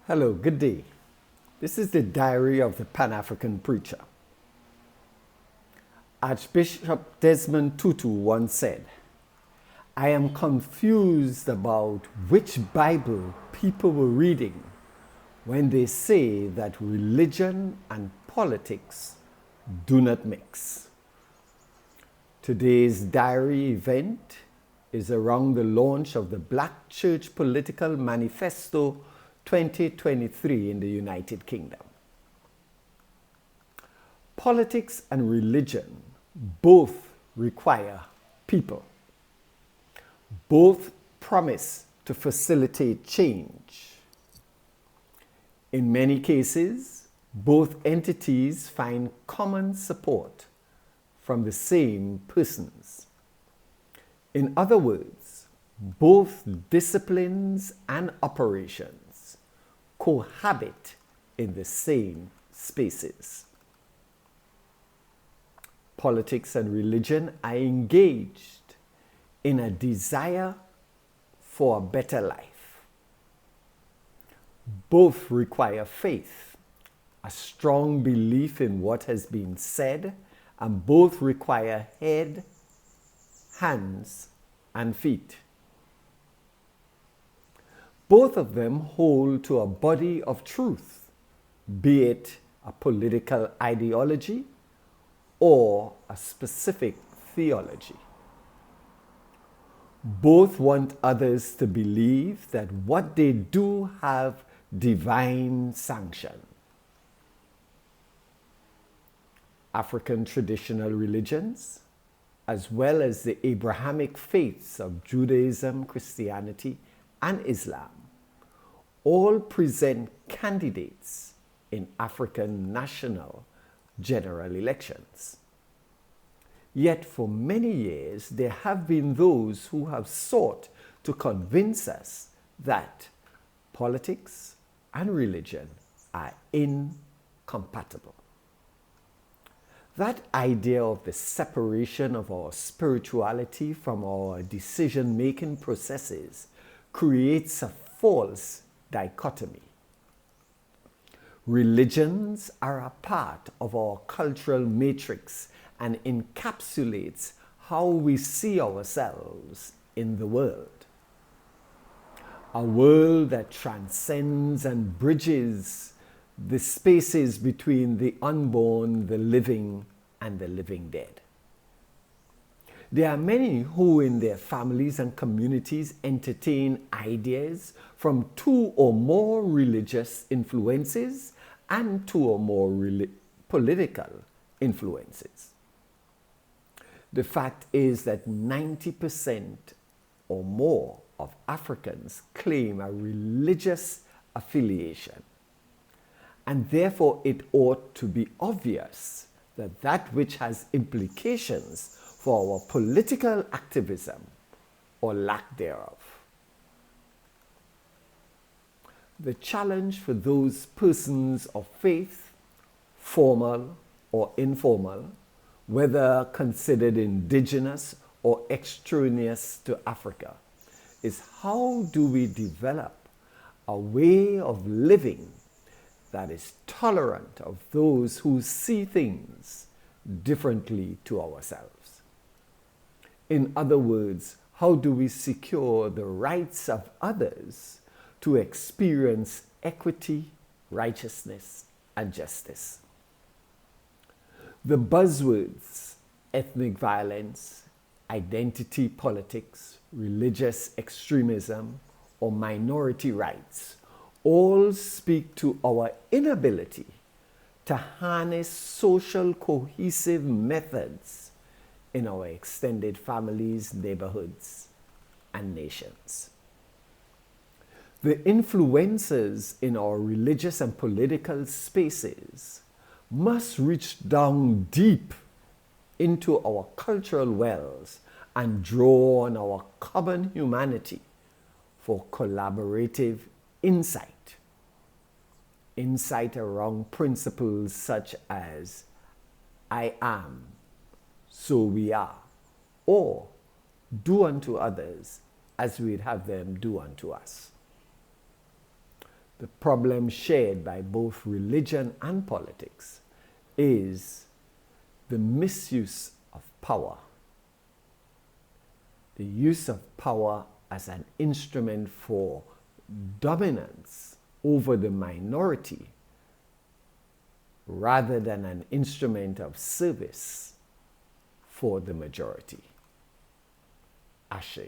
Hello, good day. This is the diary of the Pan-African preacher. Archbishop Desmond Tutu once said, "I am confused about which Bible people were reading when they say that religion and politics do not mix." Today's diary event is around the launch of the Black Church Political Manifesto 2023 in the United Kingdom. Politics and religion both require people. Both promise to facilitate change. In many cases, both entities find common support from the same persons. In other words, both disciplines and operations cohabit in the same spaces. Politics and religion are engaged in a desire for a better life. Both require faith, a strong belief in what has been said, and both require head, hands, and feet. Both of them hold to a body of truth, be it a political ideology or a specific theology. Both want others to believe that what they do have divine sanction. African traditional religions, as well as the Abrahamic faiths of Judaism, Christianity, and Islam, all present candidates in African national general elections. Yet for many years, there have been those who have sought to convince us that politics and religion are incompatible. That idea of the separation of our spirituality from our decision-making processes creates a false dichotomy. Religions are a part of our cultural matrix and encapsulates how we see ourselves in the world. A world that transcends and bridges the spaces between the unborn, the living, and the living dead. There are many who in their families and communities entertain ideas from two or more religious influences and two or more political influences. The fact is that 90% or more of Africans claim a religious affiliation, and therefore it ought to be obvious that that which has implications for our political activism or lack thereof. The challenge for those persons of faith, formal or informal, whether considered indigenous or extraneous to Africa, is how do we develop a way of living that is tolerant of those who see things differently to ourselves. In other words, how do we secure the rights of others to experience equity, righteousness, and justice? The buzzwords ethnic violence, identity politics, religious extremism, or minority rights all speak to our inability to harness social cohesive methods in our extended families, neighborhoods, and nations. The influencers in our religious and political spaces must reach down deep into our cultural wells and draw on our common humanity for collaborative insight. Insight around principles such as I am, so we are, or do unto others as we'd have them do unto us. the problem shared by both religion and politics is the misuse of power. The use of power as an instrument for dominance over the minority rather than an instrument of service for the majority. Ashe.